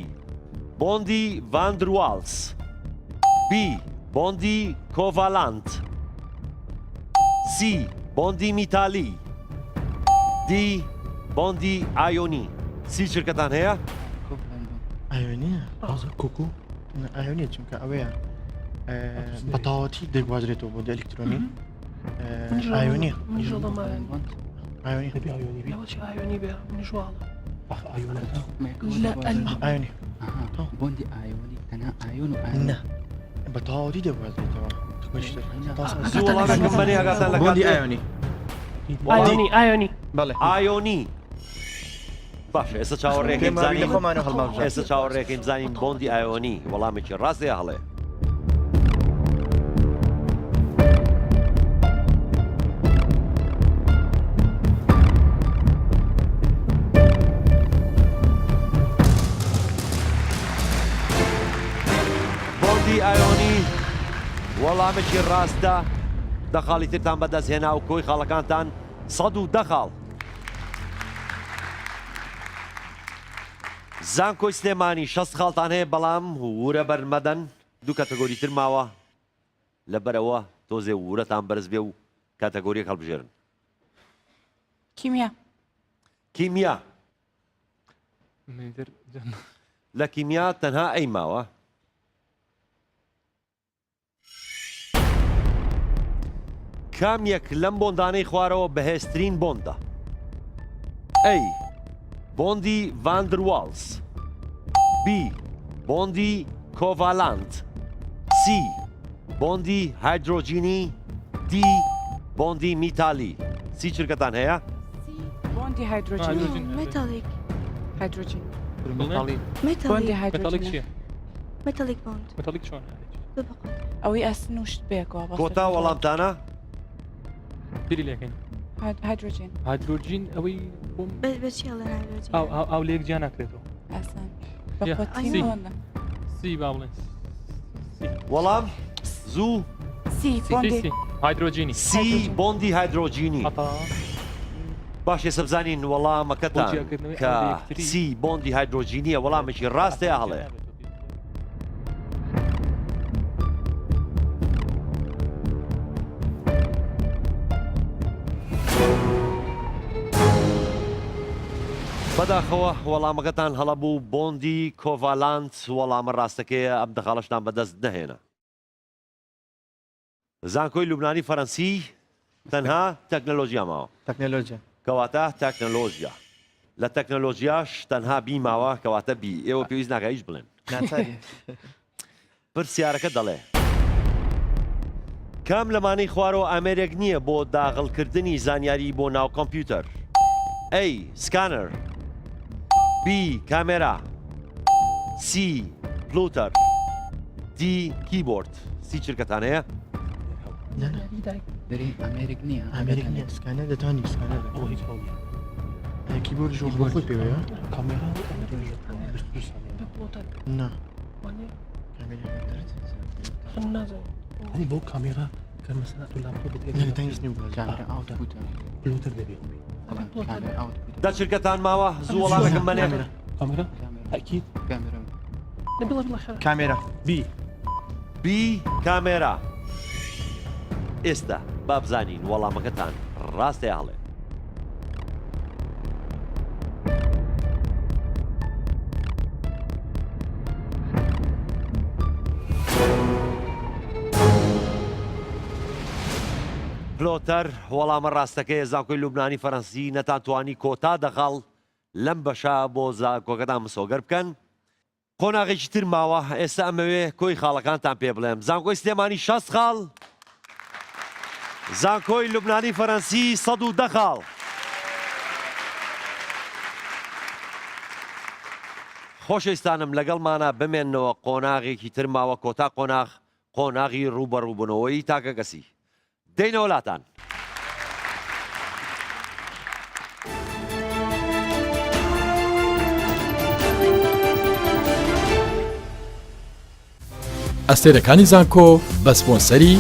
بۆندی ڤاندروالس بی بۆندی کۆڤالانت سی بۆندی میتالی دی بۆندی ئایۆنی سی شرکەتان هەیە؟ ئایۆنیە کوکو ئایۆنیە چونکە ئەوەیە بەتاوەتی دەگوازرێتەوە بۆ ئەلکترۆنی ئایۆنیە ئایۆنی بۆندی ئایۆنی تەنها ئایۆن و ئایۆن بەتاوەتی دەگوازرێتەوە وەڵامێکم بەنێ ئاگاتان لە بۆندی ئایۆنی ئایۆنی بەڵێ ئایۆنی باش ئێستا چاوەڕێکەکەی پێماوی لە بزانین خۆمانە هەڵماژە ئێستا چاوەڕێکەکەی بزانین بۆندی ئایۆنی وەڵامێکی ڕاستەیە هەڵێ بۆندی ئایۆنی وەڵامێکی ڕاستە دەخاڵی ترتان بەدەستهێنا و کۆی خاڵەکانتان 110 خاڵ زانکۆی سلێمانی 60 خاڵتان هەیە بەڵام ورە بەرمەدەن دوو کاتەگۆری تر ماوە لەبەرەوە تۆزێ ورەتان بەرز بێ و کاتەگۆریەک هەڵبژێرن کیمیا کیمیا لە کیمیا تەنها ئەی ماوە کام یەک لەم بۆندانەی خوارەوە بەهێزترین بۆندە ئەی بۆندی ڤاندرواڵز بی بۆندی کۆڤالانت سی بۆندی هایدرۆجینی دی بۆندی میتالی سی چرکەتان هەیە؟ بۆندی هایدرۆجین مێتالیک هایدرۆجین بڵێ بۆندی مێتالیک مەتالیک چییە؟ هایدرۆجین مێتالیک بۆند مەتالیک چۆن ئەوەی ئەسنوشت بێکەوە کۆتا وەڵامتانە؟ پیری لێکەین هایدرۆجین هایدرۆجین ئەوەی بەچی هەڵێن هایدرۆجین ئاو لێک جیا ناکرێتەوە ئاسان یا. بەقوتین سی. بۆندە سی با بڵێن وەڵام زوو سی بۆندی هایدرۆجینی سی بۆندی هایدرۆجینی هەتا باش ێستا بزانین وەڵامەکەتان بۆجیاکردنەوەی کە ئەلێکتری. سی بۆندی هایدرۆجینیە وەڵامێکی ڕاستەیە هەڵێ بەداخەوە وەڵامەکەتان هەڵەبوو بۆندی کۆڤالانت وەڵامە ڕاستەکەیە ئەم دەخاڵشتان بەدەست نەهێنا زانکۆی لوبنانی فەرەنسی تەنها تەکنەلۆژیا ماوە تەکنەلۆژیا کەواتە تەکنەلۆژیا لە تەکنەلۆژیاش تەنها بی ماوە کەواتە بی ئێوە پێویست ناکە هیچ بڵێن ناچاری پرسیارەکە دەڵێ کام لەمانەی خوارەوە ئامێرێک نییە بۆ داغڵکردنی زانیاری بۆ ناو کۆمپیوتەر ئەی سکانەر بی کامێرا سی پلوتەر دی کیبۆرد سی چرکەتان هەیە؟ ئەمریک نییە سکانەر دەتوانانی سکانەر ئەوە هیچ هەڵیە کیبۆرد ژۆ بۆ خۆی پێوەیە کامێرا نا بۆ کامێرا کە مەسەلا تو لاپتۆپ پلوتەر دەبێت دا چرکەتان ماوە زوو وەڵامەکەم بەنێ کامێرا ئەکید کامێرا بی کامێرا ئێستا با بزانین وەڵامەکەتان ڕاستەیە هەڵێ پلۆتەر وەڵامە ڕاستەکەی زانکۆی لوبنانی فەرەنسی نەتانتوانی کۆتا دەخاڵ لەم بەشە بۆ زانکۆکەتان مسۆگەر بکەن قۆناغێکی تر ماوە ئێستا ئەمەوێ کۆی خاڵەکانتان پێ بڵێم زانکۆی سلێمانی 60 خاڵ زانکۆی لوبنانی فەرەنسی 110 خاڵ خۆشەویستانم لەگەڵمانە بمێننەوە قۆناغێکی تر ماوە کۆتا قۆناغی ڕوبەڕووبوونەوەی تاکە کەسی دەینەوە لاتان ئەستێرەکانی زانکۆ بە سپۆنسەری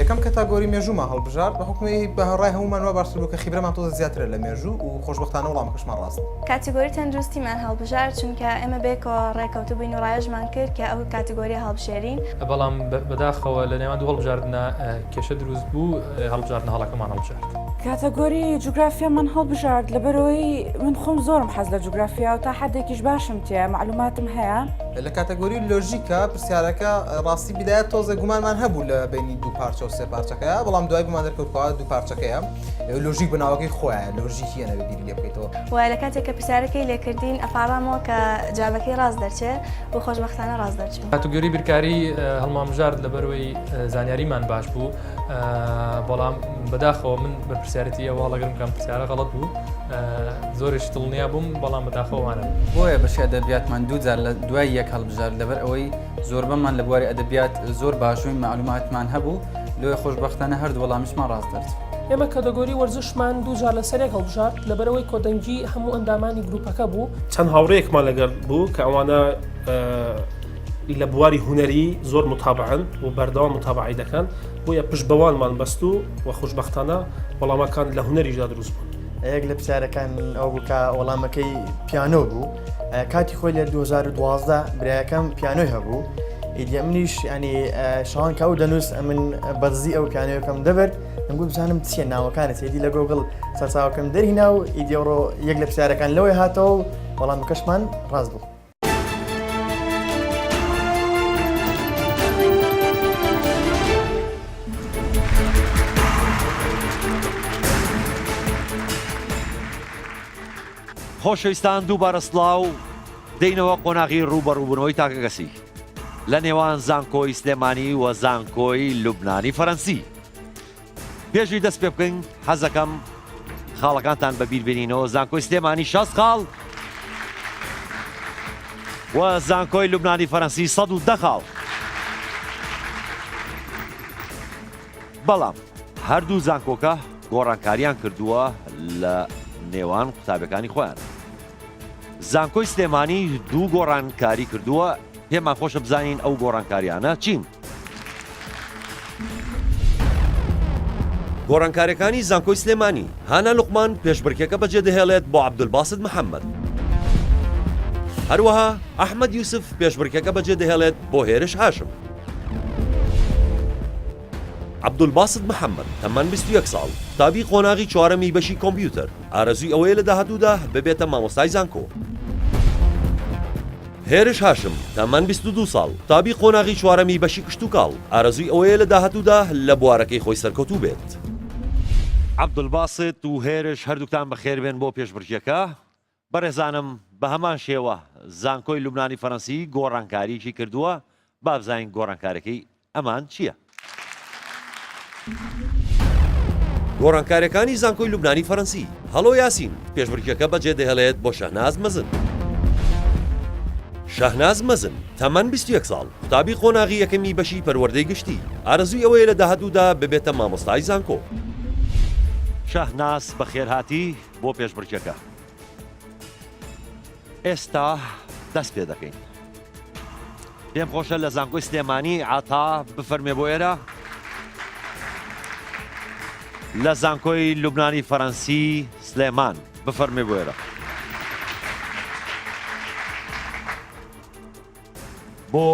یەکەم کەتاگۆری مێژوومان هەڵبژار بە حکمی بە هەڕای هەمومان وا باشتر بوو کە خیبرەمان تۆزە زیاترە لە مێژوو و خۆشبەختانە وەڵامەکەشمان ڕاست. کاتیگۆری تەندروستیمان هەڵبژار چونکە ئێمە بێکەوە ڕێکەوتو بووین و ڕایژمان کرد کە ئەو کاتیگۆری هەڵبژێرین. بەڵام بەداخەوە لە نێوان دوو هەڵبژاردنە کێشە دروست بوو هەڵبژاردنە هەڵەکەمان هەڵبژارد. کاتەگۆری جوگرافیامان هەڵبژارد لەبەرەوەی من خۆم زۆرم حەز لە جوگرافیا و تا حدێکیش باشم تێ معلوماتم هەیە. لە کاتەگۆری لۆژیکە پرسیارەکە ڕاستی بدایەت تۆزە گومانمان هەبوو لە بینی دوو پارچە و سێ پارچەکەیە بەڵام دوای بمان دەرکەوتەوە دوو پارچەکەیە لۆژیک بناوەکەی خۆیان لۆژیکیە نەبێ بیری لێ بکەیتەوە. و لە کاتێک کە پرسیارەکەی لێکردین ئەپارامەوە کە جوابەکەی ڕاست دەرچێت و خۆشبەختانە ڕاست دەرچێت. کاتەگۆری بیرکاری هەڵمامژارد لەبەرەوەی زانیاریمان باش بوو بەڵام بەداخەوە من بە پرسیارەتی ئەوە هەڵەگرم کەم پرسیارە غەڵەت بوو زۆرش دڵنیا بووم بەڵام بەداخەوەوانە. بۆیە بەشی ئەدەبیاتمان دووجار لە دوای یەک هەڵبژار لەبەر ئەوەی زۆربەمان لە بواری ئەدەبیات زۆر باشووی معلوماتمان هەبوو لێ خۆشبەختانە هەردوو وەڵامیشمان ڕاست دەرچ. ئێمە کاتەگۆری وەرزشمان دووجار لەسەرێک هەڵبژارد لەبەرەوەی کۆدەنگی هەموو ئەندامانی گروپەکە بوو. چەند هاوڕێیەکمان لەگەڵ بوو کە ئەوانە لە بواری هوەری زۆر متابعن و بەردەوام متابعی دەکەن بۆیە پشت بەوانمان بەست و خۆشبەختانە وەڵامەکان لە هوەریدا دروست بوون. یەک لە پرسیارەکان ئەو بوو کە وەڵامەکەی پیانۆ بوو کاتی خۆی لە 2012 برایەکەم پیانۆی هەبوو ئیدی منیش ینی شەوان کە ئەو دەنووس من بەرزی ئەو پیانۆیەکەم دەبێت ئەمگو بزانم چیە ناوەکانت هێدی لە گۆگڵ سەرچاوەکەم دەرهینا و ئیدیۆڕۆ یەک لە پرسیارەکان لەوەی هاتەوە و وەڵامەکەشمان ڕاست بوو. خۆشەویستان دووبارە سڵاو دەینەوە قۆناغی ڕوبەڕووبوونەوەی تاکە کەسی لە نێوان زانکۆی سلێمانی و زانکۆی لوبنانی فەرەنسی. پێشوی دەست پێ بکەین حەزەکەم خاڵەکانتان بەبیربێنینەوە زانکۆی سلێمانی 60 خاڵ و زانکۆی لوبنانی فەرەنسی 110 خاڵ. بەڵام هەردوو زانکۆکە گۆڕانکاریان کردووە لە نێوان قوتابەکانی خۆیان. زانکۆی سلێمانی دوو گۆڕانکاری کردووە پێمان خۆشە بزانین ئەو گۆڕانکاریانە چین. گۆڕانکاریەکانی زانکۆی سلێمانی هانا لوقمان پێشبڕکێکە بەجێ دەهێڵێت بۆ عەبدولباست محەممەد. هەروەها ئەحمەد یوسف پێشبڕکێکە بەجێ دەهێڵێت بۆ هێرش هاشم. عەبدولباست محەممەد تەمەن 21 ساڵ تابی قۆناغی چوارەمی بەشی کۆمپیوتەر ئارەزووی ئەوەیە لە داهاتوودا ببێتە مامۆستای زانکۆ. هێرش هاشم تەمەن 22 ساڵ تابی قۆناغی چوارەمی بەشی کشت و کاڵ ئارەزووی ئەوەیە لە داهاتوودا لە بوارەکەی خۆی سەرکەوتوو بێت. عەبدولباست و هێرش هەردووکتان بەخێربێن بۆ پێشبڕکێکە. بەڕێزانم بە هەمان شێوە زانکۆی لوبنانی فەرەنسی گۆڕانکاریی کردووە با بزانین گۆڕانکارەکەی ئەمان چییە؟ گۆڕانکاریەکانی زانکۆی لوبنانی فەرەنسی هەڵۆ یاسین پێشبڕکێکە بەجێ دەهێڵێت بۆ شەهناز مەزن. شەهناز مەزن تەمەن 21 ساڵ قوتابی قۆناغی یەکەمی بەشی پەروەردەی گشتی ئارەزووی ئەوەیە لە داهاتوودا ببێتە مامۆستای زانکۆ. شەهناز بەخێرهاتی بۆ پێشبڕکێکە. ئێستا دەست پێ دەکەین. پێم خۆشە لە زانکۆی سلێمانی عاتا بفەرمێ بۆ ئێرە. لە زانکۆی لوبنانی فەرەنسی سلێمان بفەرمێ بۆ ئێرە. بۆ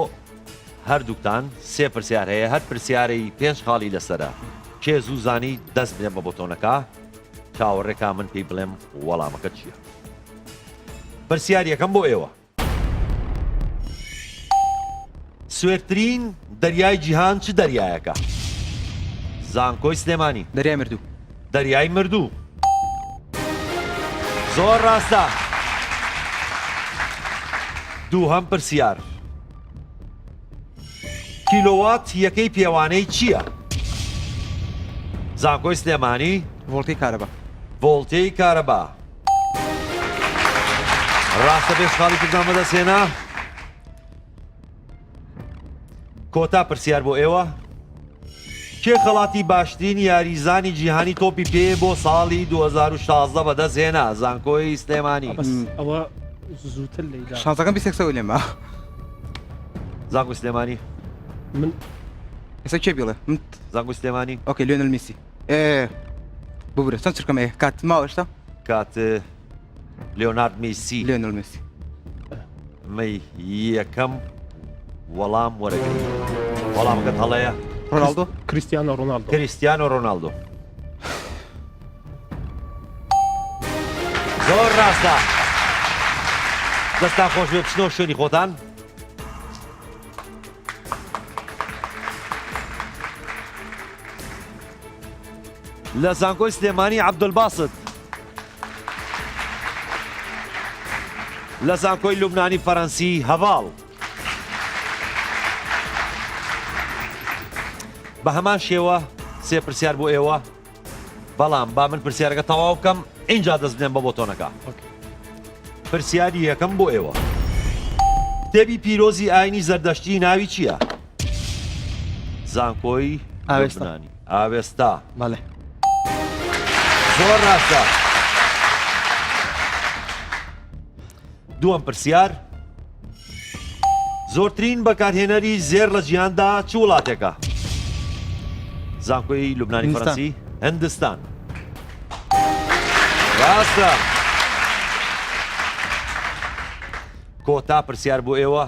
هەردووکتان سێ پرسیار هەیە هەر پرسیارەی 5 خاڵی لەسەرە کێ زوو زانی دەست بێن بە بۆتۆنەکە چاوەڕێکا من پێی بڵێم وەڵامەکە چییە. پرسیار یەکەم بۆ ئێوە. سوێرترین دەریای جیهان چ دەریایەکە؟ زانکۆی سلێمانی دەریای مردوو. دەریای مردوو. زۆر ڕاستە. دووهەم پرسیار. کیلۆوات یەکەی پێوانەی چییە؟ زانکۆی سلێمانی ڤۆڵتەی کارەبا. ڤۆڵتەی کارەبا. ڕاستە بێ خاڵی کردان بەدەستێنا. کۆتا پرسیار بۆ ئێوە. کێ خەڵاتی باشترین یاریزانی جیهانی تۆپی پێ بۆ ساڵی 2016 بەدەستهێنا؟ زانکۆی سلێمانی. ئەوە زووتر لەیدا. شانسەکەم 26 لێمە. زانکۆی سلێمانی. من ئێستا کێ بڵێ من زانکۆی سلێمانی ئۆکێ لیۆنل میسی ببرە چەند چرکەم ئەیە کات ماوە ئێستا کات لیۆنارد میسی لیۆنل میسی مەی یەکەم وەڵام وەرەگری وەڵامەکەت هەڵەیە ڕۆناڵدۆ کریستیانۆ ڕۆناڵدۆ کریستیانۆ ڕۆناڵدۆ زۆر ڕاستە دەستان خۆش بێ بچنەوە شوێنی خۆتان لە زانکۆی سلێمانی عەبدولباست لە زانکۆی لوبنانی فەڕەنسی هەڤاڵ بە هەمان شێوە سێ پرسیار بۆ ئێوە بەڵام با من پرسیارەکە تەواو بکەم اینجا دەست بنێم بە بۆتۆنەکە پرسیاری یەکەم بۆ ئێوە کتێبی پیرۆزی ئاینی زەردەشتی ناوی چییە؟ زانکۆی لوبنانی ئاوێستا بەڵێ زۆر ڕاستە دووەم پرسیار زۆرترین بەکارهێنەری زێر لە جیهاندا چ وڵاتێکە؟ زانکۆی لوبنانی فەڕەنسی هیندستان ڕاستە کۆتا پرسیار بۆ ئێوە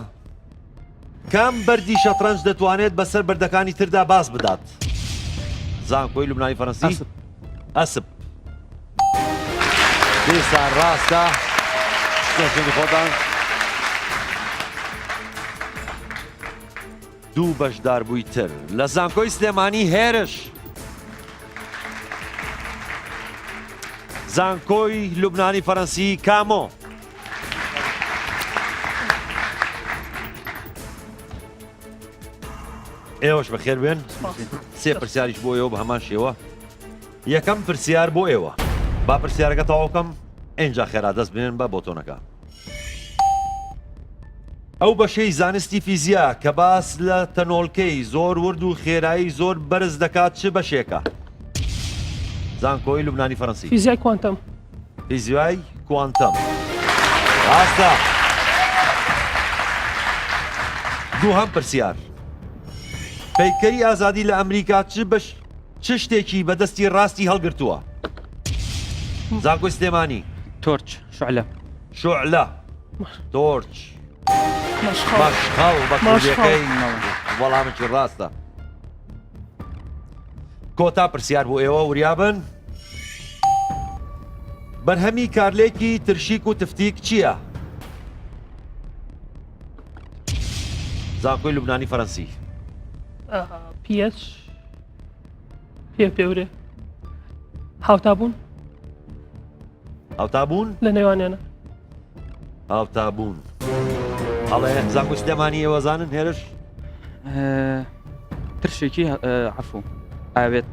کام بەردی شەترەنج دەتوانێت بەسەر بەردەکانی تردا باس بدات؟ زانکۆی لوبنانی فەڕەنسی ئەسب دیسان ڕاستە شوێنی خۆتان دوو بەشدار بووی تر لە زانکۆی سلێمانی هێرش زانکۆی لوبنانی فەڕەنسی کامۆ ئێوەش بەخێر بێن سێ پرسیاریش بۆ ئێوە بە هەمان شێوە یەکەم پرسیار بۆ ئێوە با پرسیارەکە تەواو بکەم ئینجا خێرا دەست بێن بە بۆتۆنەکە ئەو بەشەی زانستی فیزیا کە باس لە تەنۆڵکەی زۆر ورد و خێرایی زۆر بەرز دەکات چ بەشێکە؟ زانکۆی لوبنانی فەڕەنسی فیزیای کوانتەم فیزیای کوانتەم ڕاستە دووهەم پرسیار پەیکەری ئازادی لە ئەمریکا چ شتێکی بەدەستی ڕاستی هەڵگرتووە؟ زانکۆی سلێمانی تۆرچ شعلە شعلە تۆرچ مەشخەڵ بە کوردیەکەی وەڵامێکی ڕاستە کۆتا پرسیار بۆ ئێوە وریابن بەرهەمی کارلێکی ترشیک و تفتیک چییە؟ زانکۆی لوبنانی فەڕەنسی PS پێورێ هاوتابوون هاوتابوون لە نێوانیانە هاوتابوون هەڵێ زانکۆی سلێمانی ئێوە زانن هێرش ترشێکی عەفوو ئاوێت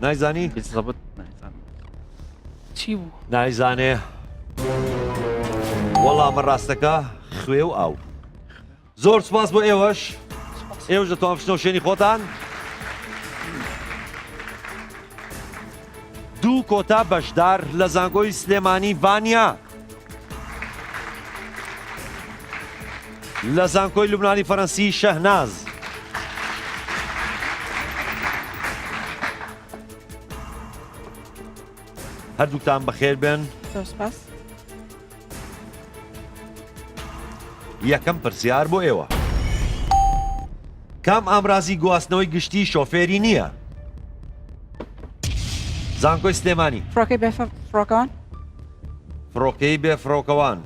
نایزانی زەبت چی بوو؟ نایزانێ وەڵامە ڕاستەکە خوێ و ئاو زۆر سپاس بۆ ئێوەش ئێوەش دەتوان بچنەوە شوێنی خۆتان دوو کۆتا بەشدار لە زانکۆی سلێمانی ڤانیا لە زانکۆی لوبنانی فەڕەنسی شەهناز هەردووکتان بەخێر بێن زۆر سپاس یەکەم پرسیار بۆ ئێوە کام ئامرازی گواستنەوەی گشتی شۆفێری نییە؟ زانکۆی سلێمانی فڕۆکەی بێ فڕۆکەوان فڕۆکەی بێ فڕۆکەوان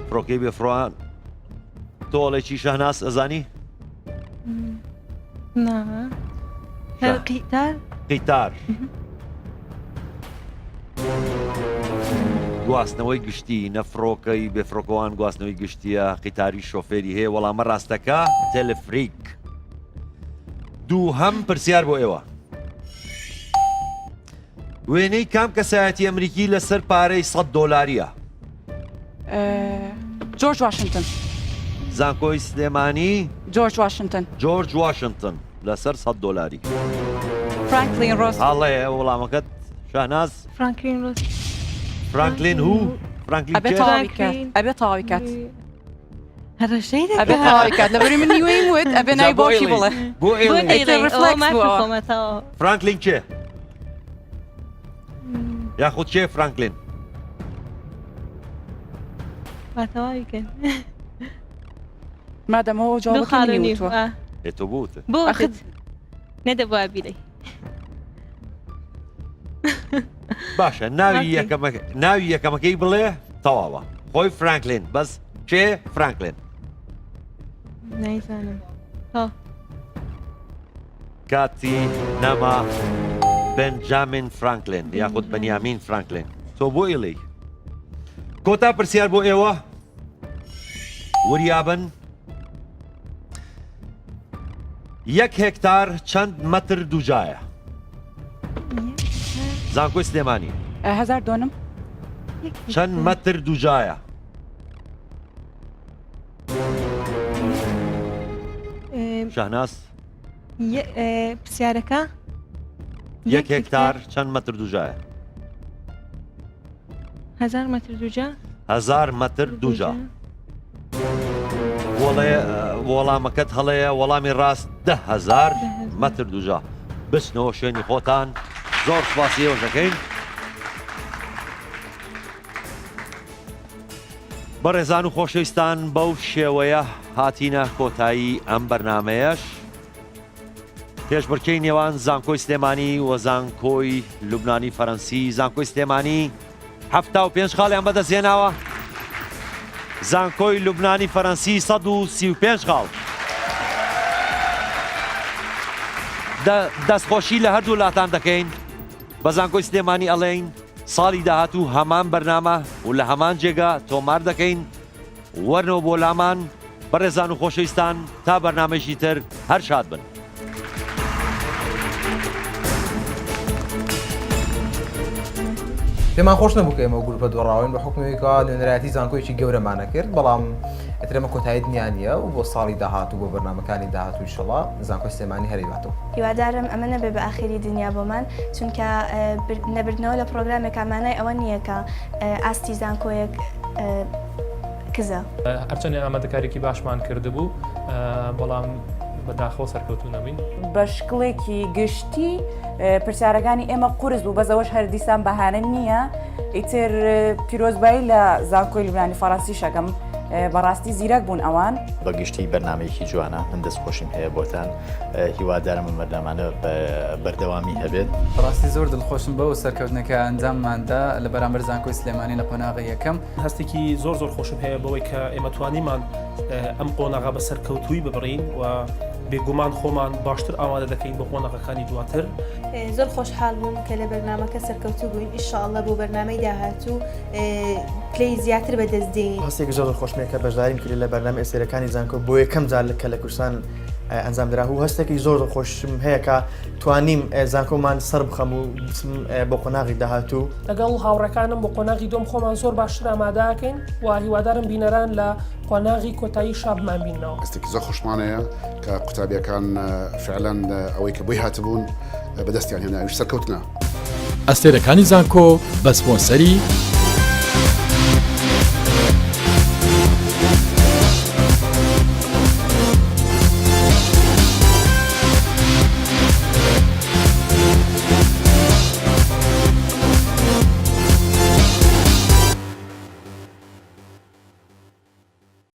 فڕۆکەی بێ فڕۆوان تۆڵێکی شەهناس ئەزانی؟ قیتار گواستنەوەی گشتی نەفرۆکەی بێفرۆکەوان گواستنەوەی گشتیە قیتاری شۆفێری هەیە وەڵامە ڕاستەکە تەلفریک دوو هەم پرسیار بۆ ئێوە وێنەی کام کەسایەتی ئەمریکی لەسەر پارەی $100 جۆرج واشنگتن زانکۆی سلێمانی جۆرج واشنگتن جۆرج واشنگتن لەسەر $100 فرانکلین ڕۆز هەڵێ وەڵامەکەت شەهناز فرانکلین ڕۆز فرانکلین هو فرانکلین ئەبێ تەواوی کات هەڕەشەی ئەبێ تەواوی کات لەبەری من نیوەی وت ئەبێ ناوی باشی بڵێ بۆ ئێڵێ مافۆمەتەوە فرانکلین چێ یاخود چێ فرانکلین باتەواویکەن مادەمەوە دوو جوابەکەی خاڵنی نیوتوە تۆ بوت بۆ نەدەبوا بیرەی باشە ناوی یەکەمەکەی بڵێ تەواوە خۆی فرانکلین بەس چێ فرانکلین نایزانم کاتی نەما بنجامین فرانکلین یاخود بەنیامین فرانکلین تۆ بۆ ئێڵێ کۆتا پرسیار بۆ ئێوە وریابن 1 هێکتار چەند مەتر دووجایە زانکۆی سلێمانی 1000 دۆنم چەند مەتر دووجایە شاهناس پرسیارەکە 1 هێکتار چەند مەتر دووجایە 1000 مەتر دووجا 1000 مەتر دووجا وەڵامەکەت هەڵەیە وەڵامی ڕاست 10,000 مەتر دووجا بچنەوە شوێنی خۆتان زۆر سپاسی ئێوە دەکەین بەڕێزان و خۆشەویستان بەو شێوەیە هاتینە کۆتایی ئەم بەرنمەیەش پێشبڕکەی نێوان زانکۆی سلێمانی و زانکۆی لوبنانی فەرەنسی زانکۆی سلێمانی 75 خاڵیان بەدەستهێناوە زانکۆی لوبنانی فەرەنسی 135 خاڵ دەستخۆشی لە هەردوو لاتان دەکەین بە زانکۆی سلێمانی ئەڵێین ساڵی داهاتوو هەمان بەرنامە و لە هەمان جێگا تۆمار دەکەین وەرنەوە بۆ لامان بەڕێزان و خۆشەویستان تا بەرنامەیەکی تر هەر شاد بن. پێمان خۆش نەبوو کە ئێمە گروپە دۆڕاوین بە حکومێکە نوێنەرایەتی زانکۆیەکی گەورەمانە کرد بەڵام ئەترەمە کۆتایی دنیاە و بۆ ساڵی داهاتوو بۆ بەرنامەکانی داهاتوو ئینشەڵا زانکۆی سلێمانی هەرێباتەوە. هیوادارم ئەمە نەبێ بە ئاخری دنیا بۆمان چونکە نەبردنەوە لە پرۆگرامێکە مانای ئەوە نییە کە ئاستی زانکۆیەک کزە. هەرچەندێ ئامادەکاریی باشمان کردبوو بەڵام بەداخەوە سەرکەوتو نەبین. بە شکڵێکی گشتی پرسیارەکانی ئێمە قورس بوو بەزەوەش هەردیسان بەهانە نییە ئیتر پیرۆزبایی لە زانکۆی لوبنانی فەڕەنسی شەکەم بەڕاستی زیرەک بوون ئەوان بەگشتی بەرنمەیەکی جوانە من دەستخۆشیم هەیە بۆتان هیوادارم بەردەمانە بەردەوامی هەبێت ڕاستی زۆر دڵخۆشم بەو سەرکەوتنەکە ئەنجامماندا لە بەرامبەر زانکۆی سلێمانی لە قۆناغی یەکەم هەستێکی زۆر خۆشم هەیە بەوەی کە ئێمە توانیمان ئەم قۆناغا بە سەرکەوتووی ببڕین و بێگومان خۆمان باشتر ئامادە دەکەین بە قۆناغەکانی دواتر. زۆر خۆشحاڵ بووم کە لە بەرنامەکە سەرکەوتوو بووین ئینشاءالله بۆ بەرنامەی داهاتوو پلەی زیاتر بەدەستدەین. هەستێکی زۆر خۆشمێک کە بەشداریم کرد لە بەرنامە ئێستێرەکانی زانکۆ بۆ یەکەم جار کە لە کوردستان ئەنجامدراهوو هەستێکی زۆر خۆشم هەیە کە توانیم زانکۆمان سەر بخەم و بچم بۆ قۆناغی داهاتوو لەگەڵ هاوڕەکانم بۆ قۆناغی دۆم خۆمان زۆر باشتر ئامادەکەین و هیوادارم بینەران لە قۆناغی کۆتایی شابمان بینەوە. هەستێکی زۆر خۆشمانەیە کە قوتابیەکان فعلەن ئەوەی کە بۆی هاتبوون بەدەستیان هێناویش سەرکەوتنە. ئەستێرەکانی زانکۆ بە سپۆنسەری